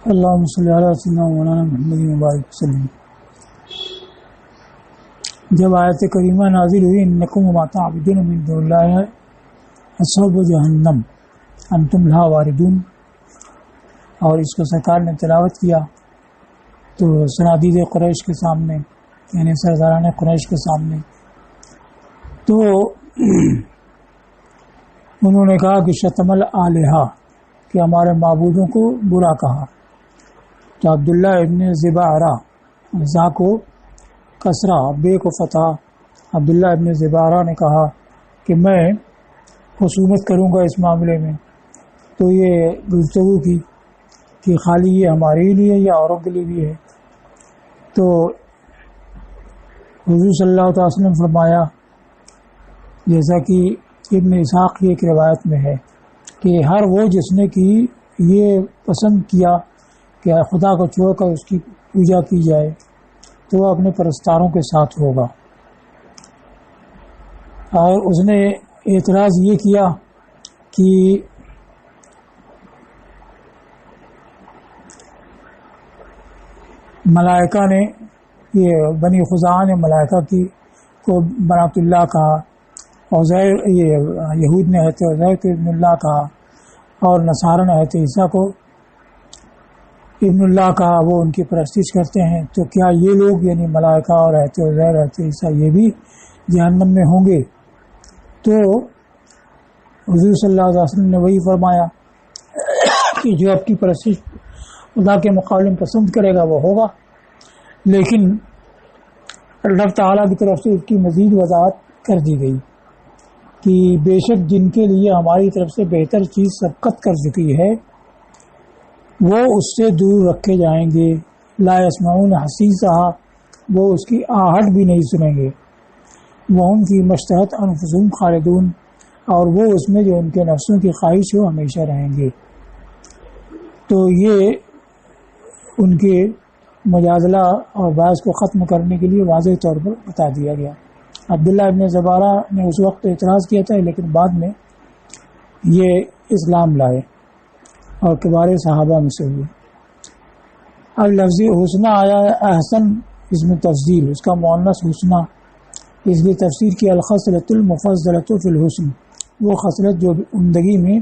اللہم صلی علی سیدنا مولانا محمد مبارک وسلم۔ جب آیت کریمہ نازل ہوئی انکم وما تعبدون من دون اللہ حسب جہنم انتم لہا واردون، اور اس کو سرکار نے تلاوت کیا تو صنادید قریش کے سامنے، یعنی سرداران قریش کے سامنے، تو انہوں نے کہا کہ شتم الالہہ، کہ ہمارے معبودوں کو برا کہا۔ تو عبداللہ ابن زبارہ، زا کو کسرہ بے کو فتح، عبداللہ ابن زبارہ نے کہا کہ میں خصومت کروں گا اس معاملے میں۔ تو یہ گفتگو کی کہ خالی یہ ہمارے لیے یا اوروں کے لیے بھی ہے۔ تو حضور صلی اللہ علیہ وسلم فرمایا، جیسا کہ ابن اسحاق کی ایک روایت میں ہے کہ ہر وہ جس نے کی یہ پسند کیا کہ خدا کو چھوڑ کر اس کی پوجا کی جائے تو وہ اپنے پرستاروں کے ساتھ ہوگا۔ اور اس نے اعتراض یہ کیا کہ ملائکہ نے، یہ بنی خزاعہ نے ملائکہ کی کو بنات اللہ کہا، عزیر یہ یہود نے حضرت عزیر کو ابن اللہ کہا، اور نصارہ نے حضرت عیسیٰ کو ابن اللہ کہا، وہ ان کی پرستش کرتے ہیں۔ تو کیا یہ لوگ یعنی ملائکہ اور حضرت عزیر حضرت عیسیٰ یہ بھی جہنم میں ہوں گے؟ تو حضور صلی اللہ علیہ وسلم نے وہی فرمایا کہ جو اپنی پرستش خدا کے مقابلے میں پسند کرے گا وہ ہوگا، لیکن اللہ تعالیٰ کی طرف سے اس کی مزید وضاحت کر دی گئی کہ بے شک جن کے لیے ہماری طرف سے بہتر چیز سبقت کر چکی ہے وہ اس سے دور رکھے جائیں گے۔ لا یسمعون حسیسہا، وہ اس کی آہٹ بھی نہیں سنیں گے۔ وہم فی مشتہت انفسہم خالدون، اور وہ اس میں جو ان کے نفسوں کی خواہش ہو ہمیشہ رہیں گے۔ تو یہ ان کے مجادلہ اور بحث کو ختم کرنے کے لیے واضح طور پر بتا دیا گیا۔ عبداللہ ابن زبارہ نے اس وقت اعتراض کیا تھا، لیکن بعد میں یہ اسلام لائے اور کبار صحابہ میں سے ہوئے۔ اب لفظ حسنہ آیا احسن، اس میں تفضیل، اس کا مؤنث حسنہ، اس لیے تفسیر کی الخصلۃ المفضلۃ فی الحسن، وہ خصلت جو عمدگی میں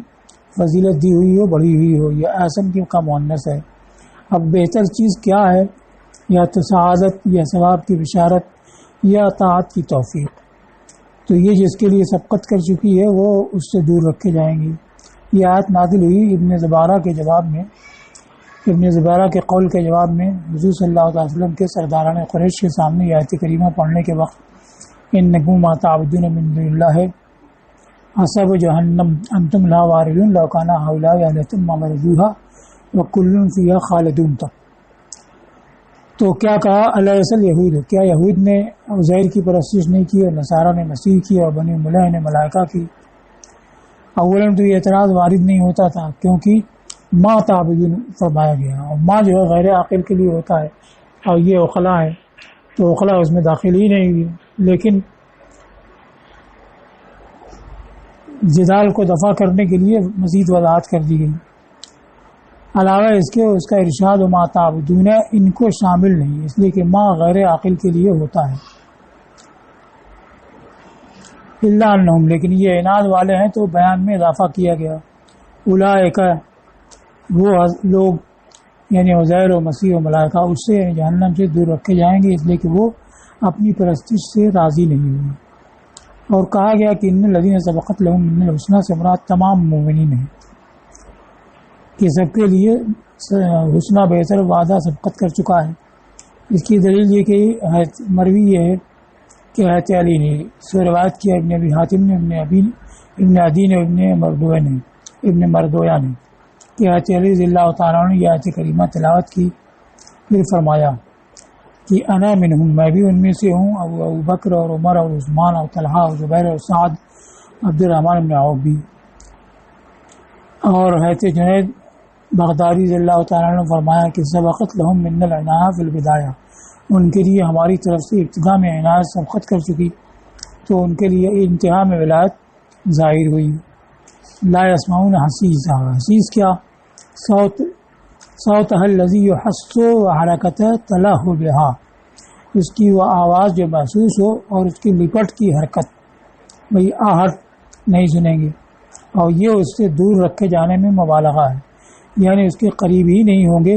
فضیلت دی ہوئی ہو، بڑھی ہوئی ہو، یہ احسن کا مؤنث ہے۔ اب بہتر چیز کیا ہے؟ یا تو سعادت، یا ثواب کی بشارت، یا طاعت کی توفیق۔ تو یہ جس کے لیے سبقت کر چکی ہے وہ اس سے دور رکھے جائیں گے۔ یہ آیت نازل ہوئی ابن زبارہ کے جواب میں، ابن زبارہ کے قول کے جواب میں حضور صلی اللہ علیہ وسلم کے سرداران قریش کے سامنے یہ آیت کریمہ پڑھنے کے وقت انکم ما تعبدون من دون اللہ حسب جہنم انتم لہا واردون لو کان ہؤلاء آلہۃ ما وردوہا وکل فیہا خالدون تک۔ تو کیا کہا؟ الیس الیہود، کیا یہود نے عزیر کی پرستش نہیں کی، اور نصارہ نے مسیح کی، اور بنی ملیح نے ملائکہ کی؟ اولاً تو یہ اعتراض وارد نہیں ہوتا تھا کیونکہ ما تعبدون فرمایا گیا، اور ما جو ہے غیر عاقل کے لیے ہوتا ہے، اور یہ عقلا ہے تو عقلا اس میں داخل ہی نہیں ہوئی۔ لیکن جدال کو دفع کرنے کے لیے مزید وضاحت کر دی گئی۔ علاوہ اس کے اس کا ارشاد و ما تعبدون ان کو شامل نہیں، اس لیے کہ ما غیر عاقل کے لیے ہوتا ہے۔ الا انہم، لیکن یہ عناد والے ہیں تو بیان میں اضافہ کیا گیا۔ اولئک، وہ لوگ یعنی عزیر و مسیح و ملائکہ اس سے یعنی جہنم سے دور رکھے جائیں گے، اس لیے کہ وہ اپنی پرستش سے راضی نہیں ہوئے۔ اور کہا گیا کہ ان الذین سبقت لهم من الحسنى سے مراد تمام مومنین ہیں، کہ سب کے لیے حسنہ بہتر وعدہ سبقت کر چکا ہے۔ اس کی دلیل یہ کہ مروی یہ ہے کہ حضرت علی نے سو روایت کیا، ابن ابی حاتم نے، ابن عدی نے، ابن مردویا نے، کہ حضرت علی رضی اللہ تعالیٰ نے یہ آیت کریمہ تلاوت کی، پھر فرمایا کہ انا منہم، میں بھی ان میں سے ہوں، ابو بکر اور عمر اور عثمان اور طلحہ اور زبیر اور سعد، عبد الرحمن بن عوف بھی۔ اور حضرت جنید بغدادی رضی اللہ تعالیٰ نے فرمایا کہ سبقت لہم من العنایہ فی البدایہ، ان کے لیے ہماری طرف سے ابتدا میں عنایت سبقت کر چکی، تو ان کے لیے انتہا میں ولایت ظاہر ہوئی۔ لا یسمعون حسیسا، حسیس کیا؟ صوتها الذی یحس وحرکت تلہ بہا، اس کی وہ آواز جو محسوس ہو اور اس کی لپٹ کی حرکت، بھئی آہٹ نہیں سنیں گے، اور یہ اس سے دور رکھے جانے میں مبالغہ ہے، یعنی اس کے قریب ہی نہیں ہوں گے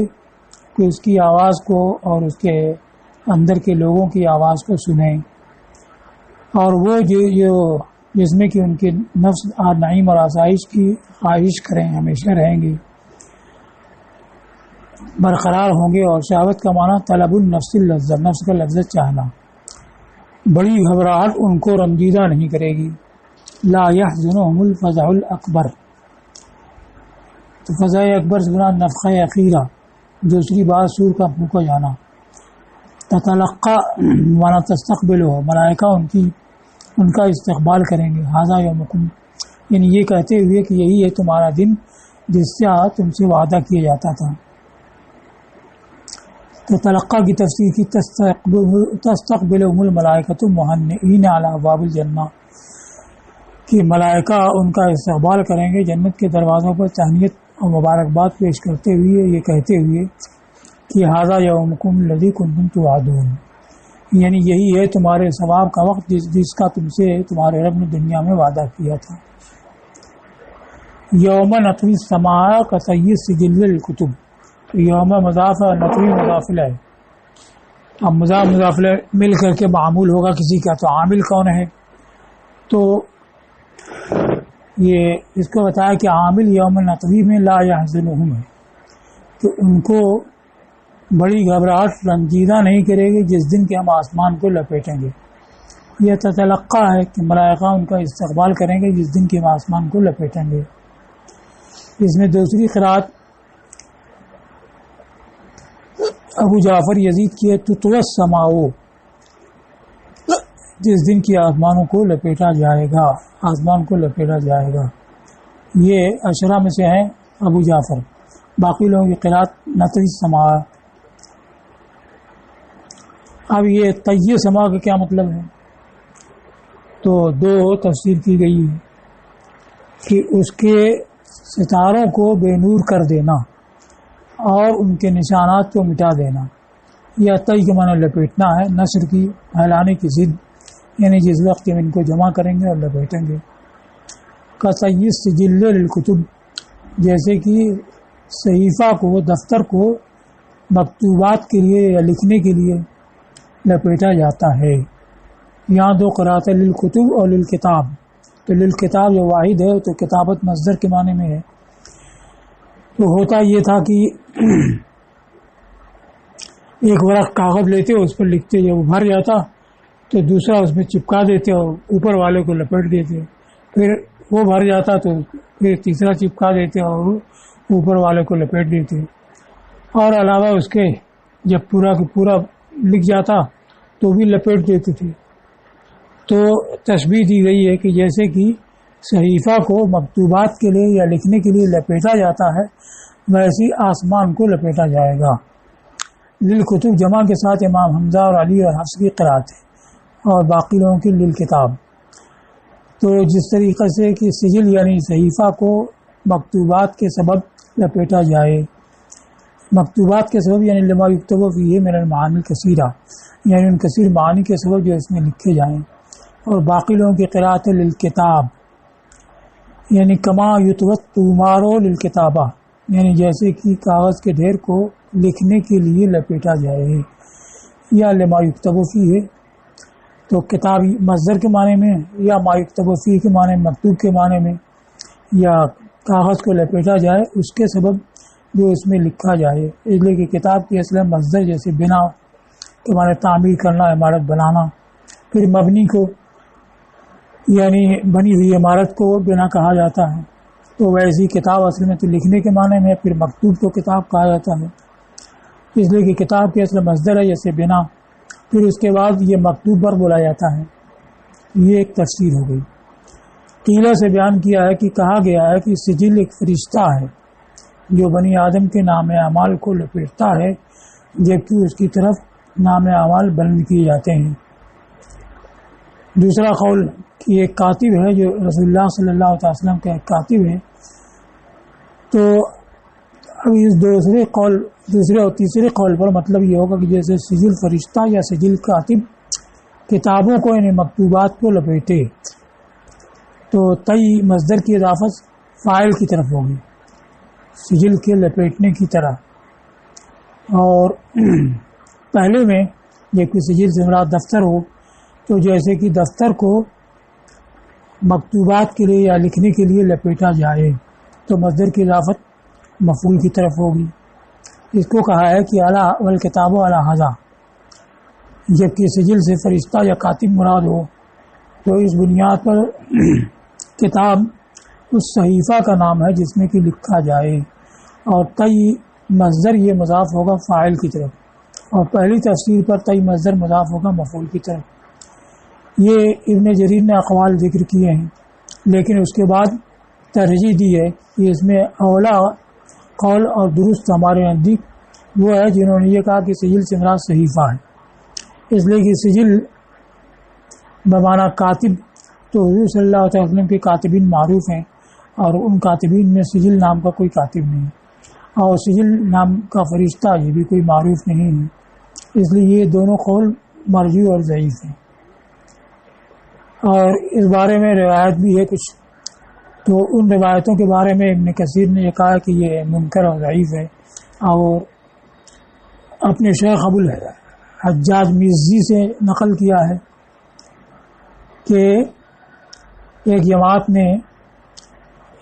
کہ اس کی آواز کو اور اس کے اندر کے لوگوں کی آواز کو سنیں، اور وہ جو جس میں کہ ان کے نفس نعیم اور آسائش کی خواہش کریں ہمیشہ رہیں گے، برقرار ہوں گے۔ اور شہوت کا معنی طلب النفس اللذت، نفس کا لذت چاہنا، بڑی گھبراہٹ ان کو رنجیدہ نہیں کرے گی۔ لا يحزنهم الفزع الاکبر، تو فزع اکبر سے بنا نفخہ اخیرہ، دوسری بار سور کا پھونکا جانا۔ تتلقى مانا تستقبل ہو، ملائکہ ان کا استقبال کریں گے۔ ھذا یومکم، یعنی یہ کہتے ہوئے کہ یہی ہے تمہارا دن جس سے تم سے وعدہ کیا جاتا تھا۔ تتلقى کی تفسیر کی تستقبلهم الملائکۃ مہنئین علی ابواب الجنہ، کہ ملائکہ ان کا استقبال کریں گے جنت کے دروازوں پر تہنیت اور مبارکباد پیش کرتے ہوئے، یہ کہتے ہوئے کہ ھذا یومکم الذی کنتم توعدون، یعنی یہی ہے تمہارے ثواب کا وقت جس کا تم سے تمہارے رب نے دنیا میں وعدہ کیا تھا۔ یوم نطوی السماء کطی السجل للکتب، یوم مضاف نطوی مضاف ہے، اب مضاف مل کر کے معمول ہوگا کسی کا، تو عامل کون ہے؟ تو یہ اس کو بتایا کہ عامل یوم نطوی میں لا یحزنہم ہے، کہ ان کو بڑی گھبراہٹ رنجیدہ نہیں کرے گی جس دن کے ہم آسمان کو لپیٹیں گے۔ یہ تتلقى ہے کہ ملائکہ ان کا استقبال کریں گے جس دن کے ہم آسمان کو لپیٹیں گے۔ اس میں دوسری قرات ابو جعفر یزید کی ہے، تطوی السماء، جس دن کی آسمانوں کو لپیٹا جائے گا، آسمان کو لپیٹا جائے گا۔ یہ اشرا میں سے ہیں ابو جعفر، باقی لوگوں کی قرات نطوی السماء۔ اب یہ طی سما کا کیا مطلب ہے؟ تو دو تفسیر کی گئی ہے کہ اس کے ستاروں کو بے نور کر دینا اور ان کے نشانات کو مٹا دینا، یا طی کے معنی لپیٹنا ہے، نشر کی پھیلانے کی ضد، یعنی جس وقت ہم ان کو جمع کریں گے اور لپیٹیں گے۔ کطی السجل للکتب، جیسے کہ صحیفہ کو، دفتر کو مکتوبات کے لیے یا لکھنے کے لیے لپیٹا جاتا ہے۔ یہاں دو قرات للکتب اور للکتاب، تو للکتاب جو واحد ہے تو کتابت مصدر کے معنی میں ہے۔ تو ہوتا یہ تھا کہ ایک ورق کاغذ لیتے اس پر لکھتے، جب بھر جاتا تو دوسرا اس میں چپکا دیتے اور اوپر والے کو لپیٹ دیتے، پھر وہ بھر جاتا تو پھر تیسرا چپکا دیتے اور اوپر والے کو لپیٹ دیتے، اور علاوہ اس کے جب پورا کا پورا لکھ جاتا تو بھی لپیٹ دیتے تھے۔ تو تشبیہ دی گئی ہے کہ جیسے کہ صحیفہ کو مکتوبات کے لیے یا لکھنے کے لیے لپیٹا جاتا ہے، ویسے آسمان کو لپیٹا جائے گا۔ للکتب جمع کے ساتھ امام حمزہ اور علی اور حفص کی قرات ہے، اور باقی لوگوں کی للکتاب۔ تو جس طریقے سے کہ سجل یعنی صحیفہ کو مکتوبات کے سبب لپیٹا جائے، مکتوبات کے سبب یعنی لما یکتب فیہ من المعانی الکثیرہ، یعنی ان کثیر معانی کے سبب جو اس میں لکھے جائیں، اور باقی لوگوں کی قرات للکتاب یعنی کما یتوت تمارو للکتابہ، یعنی جیسے کہ کاغذ کے ڈھیر کو لکھنے کے لیے لپیٹا جائے، یا لما یکتب فیہ، تو کتاب مصدر کے معنی میں، یا ما یکتب فیہ کے معنی مکتوب کے معنی میں، یا کاغذ کو لپیٹا جائے اس کے سبب جو اس میں لکھا جائے۔ اس لیے کہ کتاب کی اصل مصدر جیسے بنا کے معنی تعمیر کرنا، عمارت بنانا، پھر مبنی کو یعنی بنی ہوئی عمارت کو بنا کہا جاتا ہے، تو ویسی کتاب اصل میں تو لکھنے کے معنی میں، پھر مکتوب کو کتاب کہا جاتا ہے، اس لیے کہ کتاب کی اصل مصدر ہے جیسے بنا، پھر اس کے بعد یہ مکتوب پر بولا جاتا ہے۔ یہ ایک تفسیر ہو گئی۔ قیلہ سے بیان کیا ہے کہ کہا گیا ہے کہ سجل ایک فرشتہ ہے جو بنی آدم کے نام اعمال کو لپیٹتا ہے، جبکہ اس کی طرف نام اعمال بلند کیے جاتے ہیں۔ دوسرا قول کہ ایک کاتب ہے جو رسول اللہ صلی اللہ علیہ وسلم کا ایک کاتب ہے، تو اب اس دوسرے اور تیسرے قول پر مطلب یہ ہوگا کہ جیسے سجل فرشتہ یا سجل کاتب کتابوں کو یعنی مکتوبات کو لپیٹے تو تئی مصدر کی اضافت فاعل کی طرف ہوگی سجل کے لپیٹنے کی طرح۔ اور پہلے میں جب کہ سجل سے مراد دفتر ہو تو جیسے کہ دفتر کو مکتوبات کے لیے یا لکھنے کے لیے لپیٹا جائے تو مصدر کی اضافت مفعول کی طرف ہوگی۔ اس کو کہا ہے کہ اعلیٰ والکتاب و اعلیٰ حضا، جبکہ سجل سے فرشتہ یا کاتب مراد ہو تو اس بنیاد پر کتاب اس صحیفہ کا نام ہے جس میں کہ لکھا جائے، اور تئی مصدر یہ مضاف ہوگا فاعل کی طرف، اور پہلی تفسیر پر تئی مصدر مضاف ہوگا مفعول کی طرف۔ یہ ابن جریر نے اقوال ذکر کیے ہیں، لیکن اس کے بعد ترجیح دی ہے کہ اس میں اولا قول اور درست ہمارے نزدیک وہ ہے جنہوں نے یہ کہا کہ سجل سے مراد صحیفہ ہے، اس لیے کہ سجل بمعنی کاتب تو حضور صلی اللہ علیہ وسلم کے کاتبین معروف ہیں، اور ان کاتبین میں سجل نام کا کوئی کاتب نہیں، اور سجل نام کا فرشتہ یہ بھی کوئی معروف نہیں ہے، اس لیے یہ دونوں قول مرجوع اور ضعیف ہیں۔ اور اس بارے میں روایت بھی ہے کچھ، تو ان روایتوں کے بارے میں ابن کثیر نے یہ کہا کہ یہ منکر اور ضعیف ہے، اور اپنے شیخ ابو الحجاج مزی سے نقل کیا ہے کہ ایک جماعت نے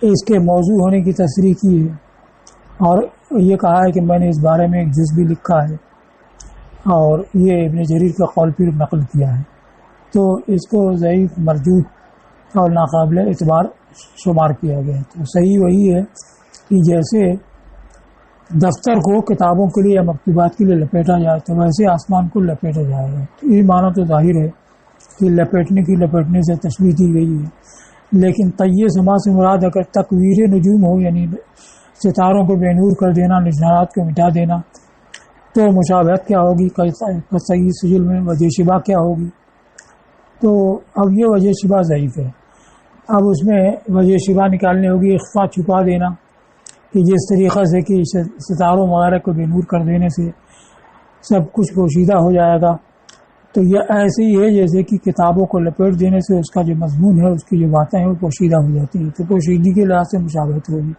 اس کے موضوع ہونے کی تصریح کی ہے، اور یہ کہا ہے کہ میں نے اس بارے میں ایک جز بھی لکھا ہے، اور یہ ابن جریر کا قول پھر نقل کیا ہے، تو اس کو ضعیف مردود اور ناقابل اعتبار شمار کیا گیا ہے۔ تو صحیح وہی ہے کہ جیسے دفتر کو کتابوں کے لیے یا مکتوبات کے لیے لپیٹا جائے تو ویسے آسمان کو لپیٹا جائے گا، تو یہ معنی تو ظاہر ہے کہ لپیٹنے سے تشبیہ دی گئی ہے، لیکن طیّ سما سے مراد اگر تکویر نجوم ہو یعنی ستاروں کو بے نور کر دینا، نشانات کو مٹا دینا، تو مشابہت کیا ہوگی قصی سجل میں، وجہ شبہ کیا ہوگی؟ تو اب یہ وجہ شبہ ضعیف ہے۔ اب اس میں وجہ شبہ نکالنے ہوگی اخفا، چھپا دینا، کہ جس طریقے سے کہ ستاروں وغیرہ کو بے نور کر دینے سے سب کچھ پوشیدہ ہو جائے گا، تو یہ ایسے ہی ہے جیسے کہ کتابوں کو لپیٹ دینے سے اس کا جو مضمون ہے، اس کی جو باتیں ہیں وہ پوشیدہ ہو جاتی ہیں، تو پوشیدگی کے لحاظ سے مشابہت ہوگی۔